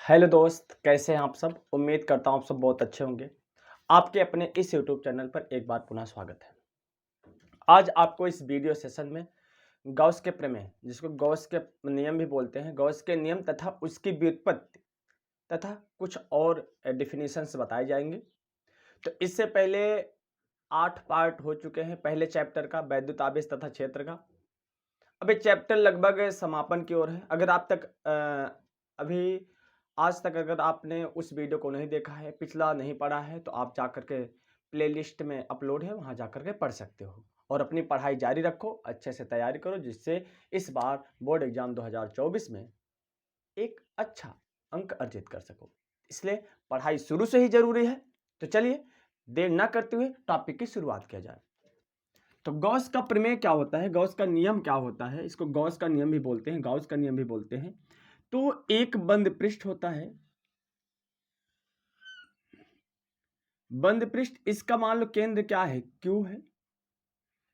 Hello दोस्त, कैसे हैं आप सब? उम्मीद करता हूँ आप सब बहुत अच्छे होंगे। आपके अपने इस यूट्यूब चैनल पर एक बार पुनः स्वागत है। आज आपको इस वीडियो सेशन में गॉस के प्रमेय, जिसको गॉस के नियम भी बोलते हैं, गॉस के नियम तथा उसकी व्युत्पत्ति तथा कुछ और डेफिनेशंस बताए जाएंगे। तो इससे पहले 8 पार्ट हो चुके हैं पहले चैप्टर का, वैद्युत आवेश तथा क्षेत्र का। अब ये चैप्टर लगभग समापन की ओर है। अगर आप तक अभी आज तक अगर आपने उस वीडियो को नहीं देखा है, पिछला नहीं पढ़ा है, तो आप जाकर के प्लेलिस्ट में अपलोड है, वहाँ जाकर के पढ़ सकते हो और अपनी पढ़ाई जारी रखो, अच्छे से तैयारी करो, जिससे इस बार बोर्ड एग्जाम 2024 में एक अच्छा अंक अर्जित कर सको। इसलिए पढ़ाई शुरू से ही जरूरी है। तो चलिए देर ना करते हुए टॉपिक की शुरुआत किया जाए। तो गॉस का प्रमेय क्या होता है, गॉस का नियम क्या होता है? इसको गॉस का नियम भी बोलते हैं, गॉस का नियम भी बोलते हैं। तो एक बंद पृष्ठ होता है, बंद पृष्ठ, इसका मान लो केंद्र क्या है, क्यू है।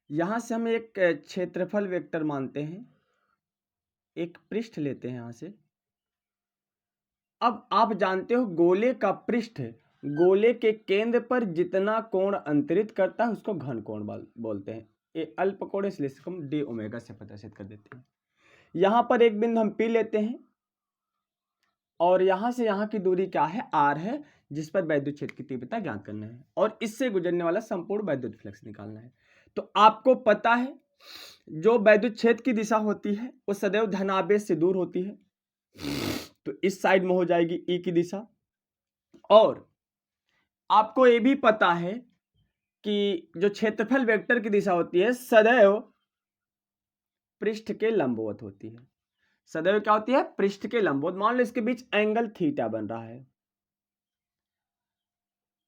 यहां से हम एक क्षेत्रफल वेक्टर मानते हैं, एक पृष्ठ लेते हैं यहां से। अब आप जानते हो गोले का पृष्ठ गोले के केंद्र पर जितना कोण अंतरित करता है उसको घन कोण बोलते हैं। ये अल्प कोण, इसलिए इसको हम डी ओमेगा से प्रदर्शित कर देते हैं। यहां पर एक बिंदु हम पी लेते हैं और यहां से यहां की दूरी क्या है, आर है, जिस पर वैद्युत क्षेत्र की तीव्रता ज्ञात करना है और इससे गुजरने वाला संपूर्ण वैद्युत फ्लक्स निकालना है। तो आपको पता है जो वैद्युत क्षेत्र की दिशा होती है वो सदैव धनावेश से दूर होती है, तो इस साइड में हो जाएगी ई की दिशा। और आपको ये भी पता है कि जो क्षेत्रफल वेक्टर की दिशा होती है सदैव पृष्ठ के लंबवत होती है। सदैव क्या होती है, पृष्ठ के लंबवत। मान लो इसके बीच एंगल थीटा बन रहा है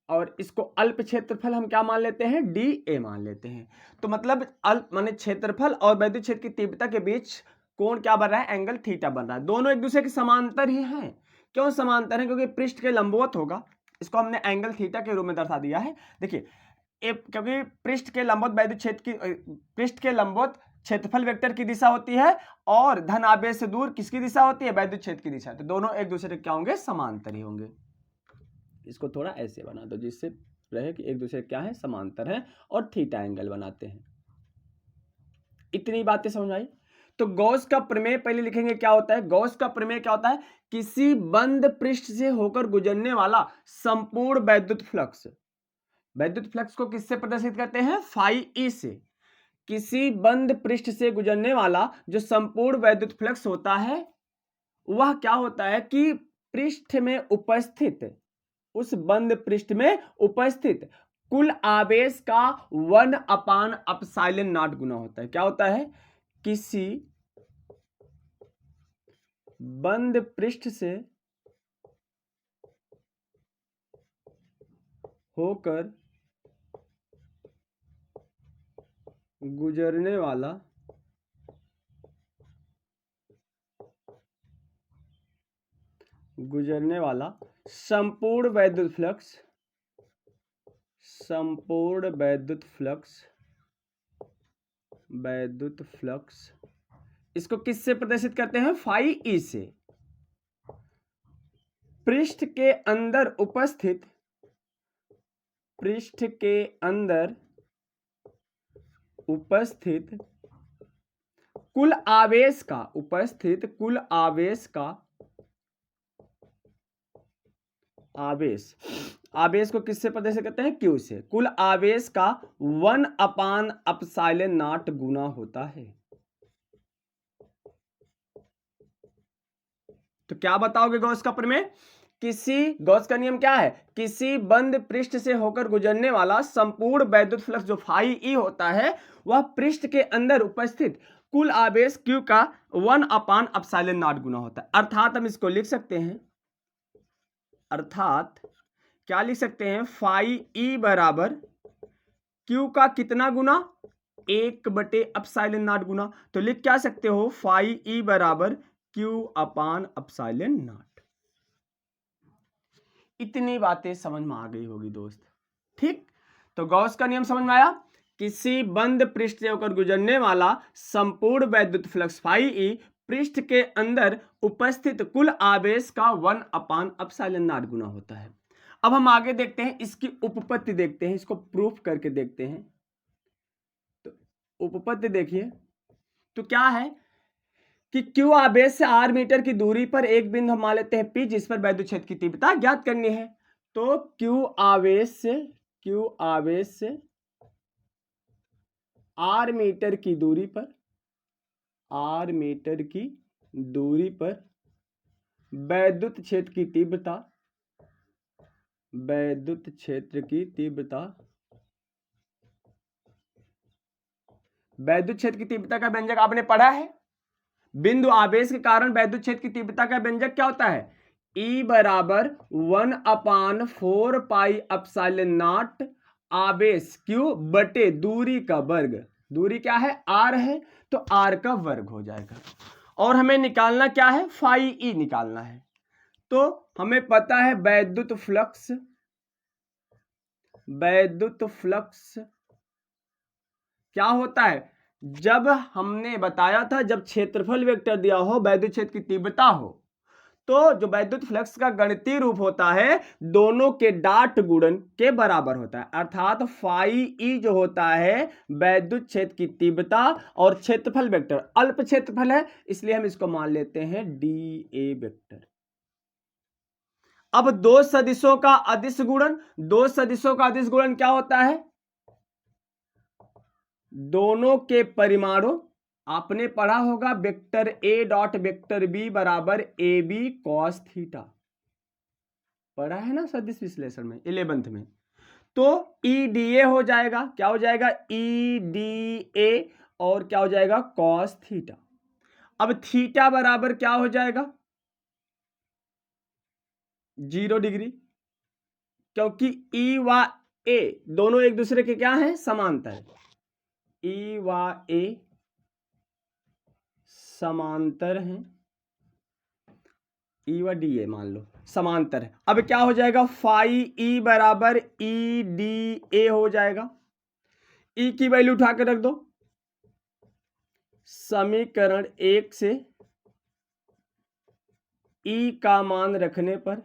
और इसको अल्प क्षेत्रफल हम क्या मान लेते हैं, डी ए मान लेते हैं। तो मतलब अल्प माने क्षेत्रफल और वैद्युत क्षेत्र की तीव्रता के बीच कोण क्या बन रहा है, एंगल थीटा बन रहा है। दोनों एक दूसरे के समांतर ही हैं। क्यों समांतर है, क्योंकि पृष्ठ के लंबवत होगा, इसको हमने एंगल थीटा के रूप में दर्शा दिया है। देखिए क्योंकि पृष्ठ के लंबवत वैद्युत क्षेत्र की पृष्ठ के लंबवत क्षेत्रफल वेक्टर की दिशा होती है और धन आवेश से दूर किसकी दिशा होती है, वैद्युत क्षेत्र की दिशा। तो दोनों एक दूसरे के क्या होंगे, समांतर ही होंगे। इसको थोड़ा ऐसे बना दो जिससे रहे कि एक दूसरे क्या है, समांतर है और थीटा एंगल बनाते हैं। इतनी बातें समझ आई। तो गॉस का प्रमेय पहले लिखेंगे क्या होता है। गॉस का प्रमेय क्या होता है, किसी बंद पृष्ठ से होकर गुजरने वाला संपूर्ण वैद्युत फ्लक्स, वैद्युत फ्लक्स को किससे प्रदर्शित करते हैं, फाई ई से। किसी बंद पृष्ठ से गुजरने वाला जो संपूर्ण वैद्युत फ्लक्स होता है वह क्या होता है कि पृष्ठ में उपस्थित, उस बंद पृष्ठ में उपस्थित कुल आवेश का 1/ε0 गुना होता है। क्या होता है, किसी बंद पृष्ठ से होकर गुजरने वाला संपूर्ण वैद्युत फ्लक्स, संपूर्ण वैद्युत फ्लक्स इसको किससे प्रदर्शित करते हैं, फाई ई से। पृष्ठ के अंदर उपस्थित कुल आवेश का आवेश को किससे प्रदर्शित करते हैं, क्यू से। कुल आवेश का 1/ε0 गुना होता है। तो क्या बताओगे गॉस का प्रमेय, गॉस का नियम क्या है, किसी बंद पृष्ठ से होकर गुजरने वाला संपूर्ण वैद्युत फ्लक्स जो फाई ई होता है वह पृष्ठ के अंदर उपस्थित कुल आवेश क्यू का 1/ε0 गुना होता है। अर्थात हम इसको लिख सकते हैं, अर्थात क्या लिख सकते हैं, फाई ई बराबर क्यू का कितना गुना, 1/ε0 गुना। तो लिख क्या सकते हो, फाई ई बराबर Q/ε0। इतनी बातें समझ में आ गई होगी दोस्त, ठीक। तो गॉस का नियम समझ में आया, किसी बंद पृष्ठ से होकर गुजरने वाला संपूर्ण वैद्युत फ्लक्स फाई ई पृष्ठ के अंदर उपस्थित कुल आवेश का 1/ε0 गुना होता है। अब हम आगे देखते हैं, इसकी उपपत्ति देखते हैं, इसको प्रूफ करके देखते हैं। तो उपपत्ति देखिए, तो क्या है कि Q आवेश से R मीटर की दूरी पर एक बिंदु हम मान लेते हैं P, जिस पर वैद्युत क्षेत्र की तीव्रता ज्ञात करनी है। तो Q आवेश से R मीटर की दूरी पर वैद्युत क्षेत्र की तीव्रता का व्यंजक आपने पढ़ा है। बिंदु आवेश के कारण वैद्युत क्षेत्र की तीव्रता का व्यंजक क्या होता है? E बराबर 1/4πε0 आवेश Q बटे दूरी का वर्ग। दूरी क्या है? R है, तो R का वर्ग हो जाएगा। और हमें निकालना क्या है? फाई E निकालना है। तो हमें पता है वैद्युत फ्लक्स क्या होता है? जब हमने बताया था, जब क्षेत्रफल वेक्टर दिया हो, वैद्युत क्षेत्र की तीव्रता हो, तो जो वैद्युत फ्लक्स का गणितीय रूप होता है दोनों के डॉट गुणन के बराबर होता है। अर्थात फाई ई जो होता है वैद्युत क्षेत्र की तीव्रता, और क्षेत्रफल वेक्टर अल्प क्षेत्रफल है, इसलिए हम इसको मान लेते हैं डी ए वेक्टर। अब दो सदिशों का अदिश गुणन क्या होता है? दोनों के परिमाणों, आपने पढ़ा होगा vector A dot vector B बराबर ए बी कॉस थीटा, पढ़ा है ना सदिश विश्लेषण में 11th में। तो ई डी ए हो जाएगा, क्या हो जाएगा? ई डी ए, और क्या हो जाएगा? Cos theta. अब थीटा बराबर क्या हो जाएगा? 0 डिग्री, क्योंकि ई व ए दोनों एक दूसरे के क्या हैं? समांतर। ई व ए समांतर हैं, ई व डी ए मान लो समांतर है। अब क्या हो जाएगा? फाई ई बराबर ई डी ए हो जाएगा। ई की वैल्यू उठा के रख दो, समीकरण 1 से ई का मान रखने पर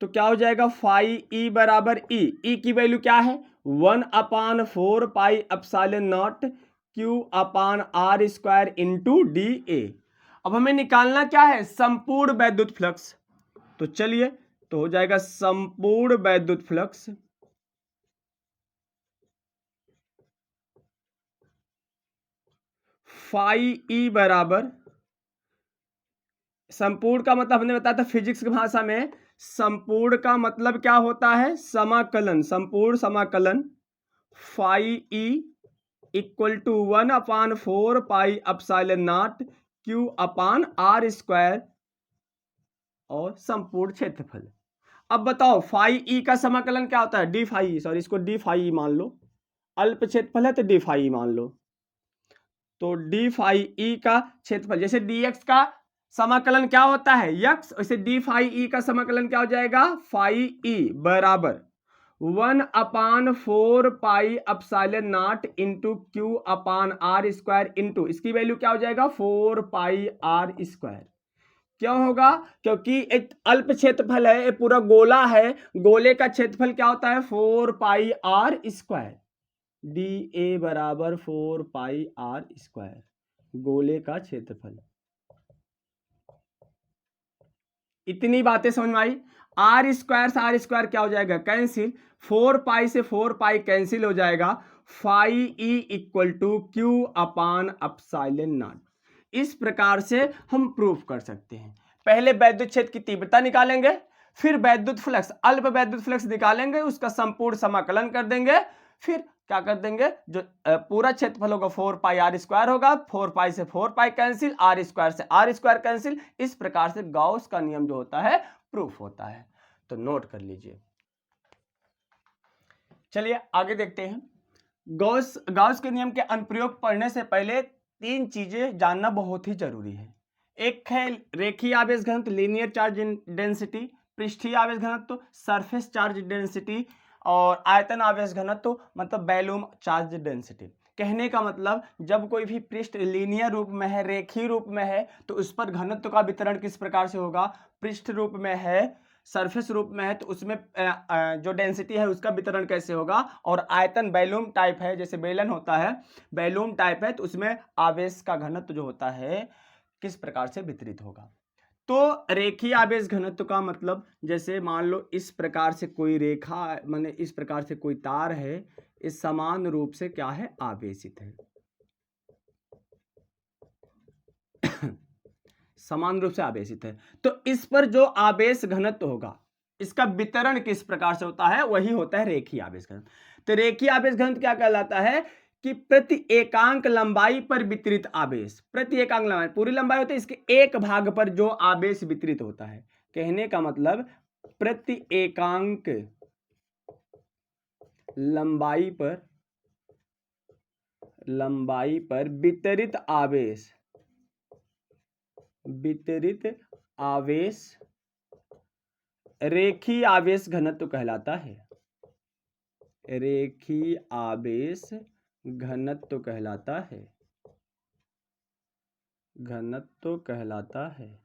तो क्या हो जाएगा? फाई ई बराबर ई की वैल्यू क्या है? 1/4πε0 Q/R² इंटू डी ए। अब हमें निकालना क्या है? संपूर्ण वैद्युत फ्लक्स। तो चलिए, तो हो जाएगा संपूर्ण वैद्युत फ्लक्स फाई ई बराबर, संपूर्ण का मतलब हमने बताया था फिजिक्स की भाषा में, संपूर्ण का मतलब क्या होता है? समाकलन, संपूर्ण समाकलन phi E equal to 1/4πε0 Q/R², और संपूर्ण क्षेत्रफल। अब बताओ फाई ई का समाकलन क्या होता है? डी फाई, सॉरी इसको डी फाई मान लो, अल्प क्षेत्रफल है तो डी फाई मान लो। तो डी फाई ई का क्षेत्रफल, जैसे dx का समाकलन क्या होता है? यक्स, वैसे डी फाई ई का समाकलन क्या हो जाएगा? फाई ई बराबर 1/4πε0 इंटू Q/R² इंटू, इसकी वैल्यू क्या हो जाएगा? 4πR²। क्यों होगा? क्योंकि एक अल्प क्षेत्रफल है, एक पूरा गोला है, गोले का क्षेत्रफल क्या होता है? 4πR²। डी ए बराबर 4πR², गोले का क्षेत्रफल। इतनी बातें समझ में आई? R² से R² क्या हो जाएगा? कैंसिल। 4π से 4π कैंसिल हो जाएगा। Phi E equal to Q/ε0। इस प्रकार से हम प्रूफ कर सकते हैं। पहले वैद्युत क्षेत्र की तीव्रता निकालेंगे, फिर वैद्युत फ्लक्स, अल्प वैद्युत फ्लक्स निकालेंगे, उसका संपूर्ण समाकलन कर देंगे, फिर क्या कर देंगे? जो पूरा क्षेत्रफल होगा 4πR² होगा, 4π से 4π कैंसिल, R² से R² कैंसिल। इस प्रकार से गॉस का नियम जो होता है प्रूफ होता है। तो नोट कर लीजिए। चलिए आगे देखते हैं। गॉस के नियम के अनुप्रयोग पढ़ने से पहले 3 चीजें जानना बहुत ही जरूरी है। एक है रेखीय आवेश घनत्व, लीनियर चार्ज डेंसिटी, पृष्ठीय आवेश घनत्व, सरफेस चार्ज डेंसिटी, और आयतन आवेश घनत्व मतलब वॉल्यूम चार्ज डेंसिटी। कहने का मतलब जब कोई भी पृष्ठ लीनियर रूप में है, रेखीय रूप में है, तो उस पर घनत्व का वितरण किस प्रकार से होगा? पृष्ठ रूप में है, सरफेस रूप में है, तो उसमें जो डेंसिटी है उसका वितरण कैसे होगा? और आयतन बैलून टाइप है, जैसे बेलन होता है, बैलून टाइप है, तो उसमें आवेश का घनत्व जो होता है किस प्रकार से वितरित होगा? तो रेखीय आवेश घनत्व का मतलब, जैसे मान लो इस प्रकार से कोई रेखा, माने इस प्रकार से कोई तार है, इस समान रूप से क्या है? आवेशित है। समान रूप से आवेशित है, तो इस पर जो आवेश घनत्व होगा, इसका वितरण किस प्रकार से होता है? वही होता है रेखीय आवेश घनत्व। तो रेखीय आवेश घनत्व क्या कहलाता है? कि प्रति एकांक लंबाई पर वितरित आवेश, प्रति एकांक लंबाई, पूरी लंबाई होती है, इसके एक भाग पर जो आवेश वितरित होता है। कहने का मतलब प्रति एकांक लंबाई पर वितरित आवेश रेखीय आवेश घनत्व कहलाता है। रेखीय आवेश घनत्व कहलाता है।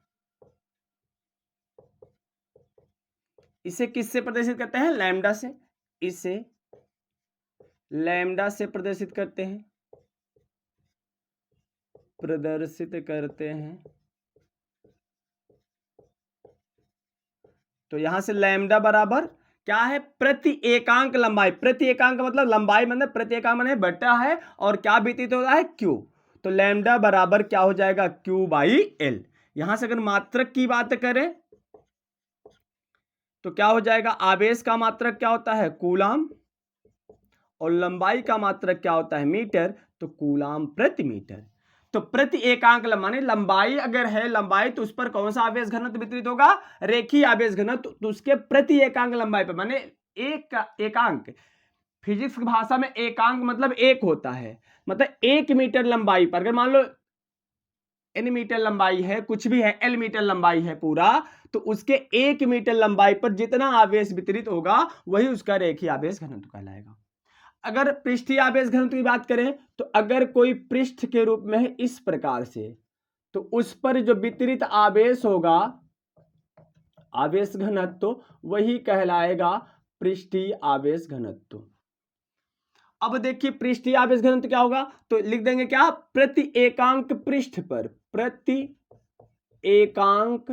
इसे किससे प्रदर्शित करते हैं? लैम्डा से। इसे लैम्डा से प्रदर्शित करते हैं। तो यहां से लैम्डा बराबर क्या है? प्रति एकांक लंबाई। प्रति एकांक मतलब लंबाई, मतलब प्रति एकांक मतलब बटा है, और क्या वितरित होता है? क्यू। तो लैम्डा बराबर क्या हो जाएगा? Q by L. यहां से अगर मात्रक की बात करें तो क्या हो जाएगा? आवेश का मात्रक क्या होता है? कूलाम, और लंबाई का मात्रक क्या होता है? मीटर। तो कूलाम प्रति मीटर। तो प्रति एकांक माने लंबाई अगर है, लंबाई, तो उस पर कौन सा आवेश घनत्व वितरित होगा? रेखीय आवेश घनत्व। तो उसके प्रति एकांक लंबाई पर, माने एक एकांक, फिजिक्स की भाषा में एकांक मतलब एक होता है, मतलब 1 मीटर लंबाई पर, अगर मान लो n मीटर लंबाई है, कुछ भी है, l मीटर लंबाई है पूरा, तो उसके 1 मीटर लंबाई पर जितना आवेश वितरित होगा वही उसका रेखीय आवेश घनत्व कहलाएगा। अगर पृष्ठीय आवेश घनत्व की बात करें, तो अगर कोई पृष्ठ के रूप में है इस प्रकार से, तो उस पर जो वितरित आवेश होगा, आवेश घनत्व, वही कहलाएगा पृष्ठीय आवेश घनत्व। अब देखिए पृष्ठीय आवेश घनत्व क्या होगा? तो लिख देंगे क्या? प्रति एकांक पृष्ठ पर, प्रति एकांक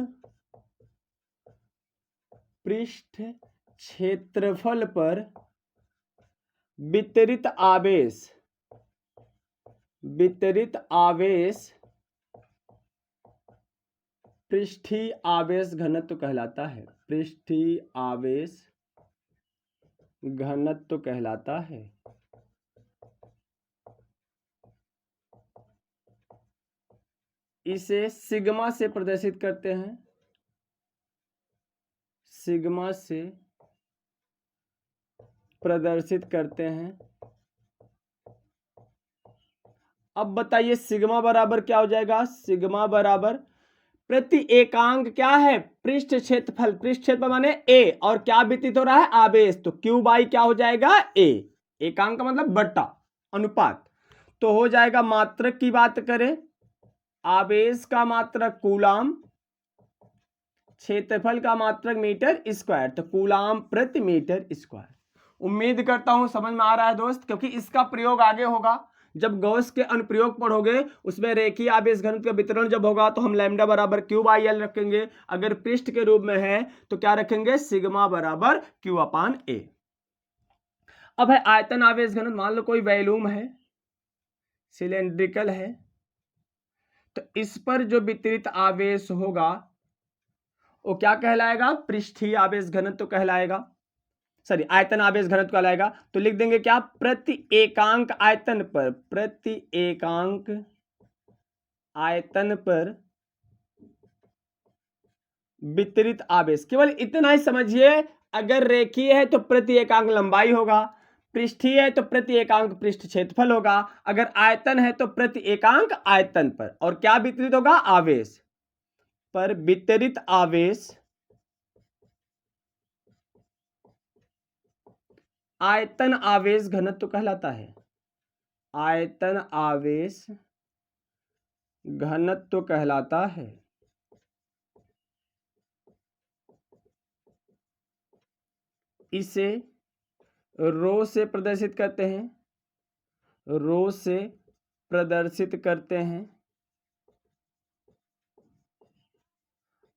पृष्ठ क्षेत्रफल पर वितरित आवेश पृष्ठीय आवेश घनत्व कहलाता है। पृष्ठीय आवेश घनत्व कहलाता है। इसे सिग्मा से प्रदर्शित करते हैं। सिग्मा से प्रदर्शित करते हैं। अब बताइए सिग्मा बराबर क्या हो जाएगा? सिग्मा बराबर प्रति एकांक क्या है? पृष्ठ क्षेत्रफल। पृष्ठ क्षेत्रफल माने ए, और क्या वितरित हो रहा है? आवेश। तो क्यू बाई क्या हो जाएगा? ए। एकांक मतलब बट्टा, अनुपात। तो हो जाएगा, मात्रक की बात करें, आवेश का मात्रक कूलाम, क्षेत्रफल का मात्रक मीटर स्क्वायर, तो कूलाम प्रति मीटर स्क्वायर। उम्मीद करता हूं समझ में आ रहा है दोस्त, क्योंकि इसका प्रयोग आगे होगा जब गॉस के अनुप्रयोग पढ़ोगे, उसमें रेखीय आवेश घनत्व का वितरण जब होगा तो हम लैम्डा बराबर क्यू बाई एल रखेंगे। अगर पृष्ठ के रूप में है तो क्या रखेंगे? सिग्मा बराबर क्यू अपान ए। अब है आयतन आवेश घनत्व। मान लो कोई वैल्यूम है, सिलेंड्रिकल है, तो इस पर जो वितरित आवेश होगा वो क्या कहलाएगा? पृष्ठीय आवेश घनत्व कहलाएगा, सॉरी आयतन आवेश घनत्व कहलाएगा। तो लिख देंगे क्या? प्रति एकांक आयतन पर, प्रति एकांक आयतन पर वितरित आवेश। केवल इतना ही समझिए, अगर रेखीय है तो प्रति एकांक लंबाई होगा, पृष्ठीय है तो प्रति एकांक पृष्ठ क्षेत्रफल होगा, अगर आयतन है तो प्रति एकांक आयतन पर, और क्या वितरित होगा? आवेश पर वितरित आवेश आयतन आवेश घनत्व कहलाता है। आयतन आवेश घनत्व कहलाता है। इसे रो से प्रदर्शित करते हैं, रो से प्रदर्शित करते हैं।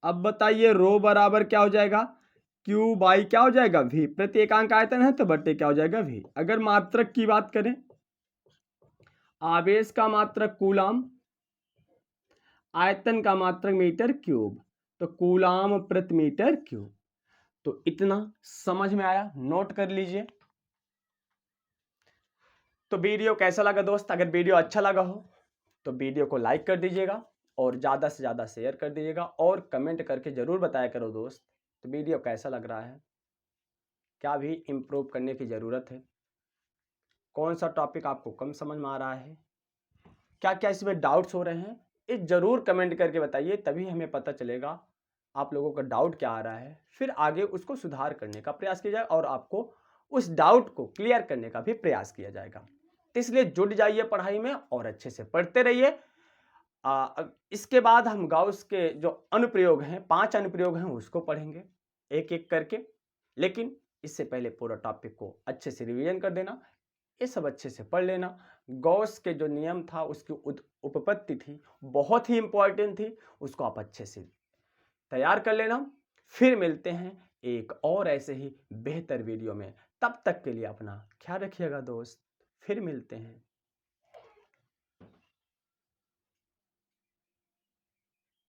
अब बताइए रो बराबर क्या हो जाएगा, क्यू बाई क्या हो जाएगा v, प्रति एकांक आयतन है तो बट्टे क्या हो जाएगा v। अगर मात्रक की बात करें, आवेश का मात्रक कूलाम, आयतन का मात्रक मीटर क्यूब, तो कूलाम प्रति मीटर क्यूब। तो इतना समझ में आया, नोट कर लीजिए। तो वीडियो कैसा लगा दोस्त? अगर वीडियो अच्छा लगा हो तो वीडियो को लाइक कर दीजिएगा और ज़्यादा से ज़्यादा शेयर कर दीजिएगा और कमेंट करके ज़रूर बताया करो दोस्त, तो वीडियो कैसा लग रहा है, क्या भी इम्प्रूव करने की ज़रूरत है, कौन सा टॉपिक आपको कम समझ में आ रहा है, क्या क्या इसमें डाउट्स हो रहे हैं, ये ज़रूर कमेंट करके बताइए, तभी हमें पता चलेगा आप लोगों का डाउट क्या आ रहा है, फिर आगे उसको सुधार करने का प्रयास किया जाए और आपको उस डाउट को क्लियर करने का भी प्रयास किया जाएगा। तो इसलिए जुट जाइए पढ़ाई में और अच्छे से पढ़ते रहिए। इसके बाद हम गाउस के जो अनुप्रयोग हैं, 5 अनुप्रयोग हैं, उसको पढ़ेंगे एक एक करके, लेकिन इससे पहले पूरा टॉपिक को अच्छे से रिवीजन कर देना, ये सब अच्छे से पढ़ लेना। गॉस के जो नियम था, उसकी उपपत्ति थी, बहुत ही इंपॉर्टेंट थी, उसको आप अच्छे से तैयार कर लेना। फिर मिलते हैं एक और ऐसे ही बेहतर वीडियो में, तब तक के लिए अपना ख्याल रखिएगा दोस्त, फिर मिलते हैं।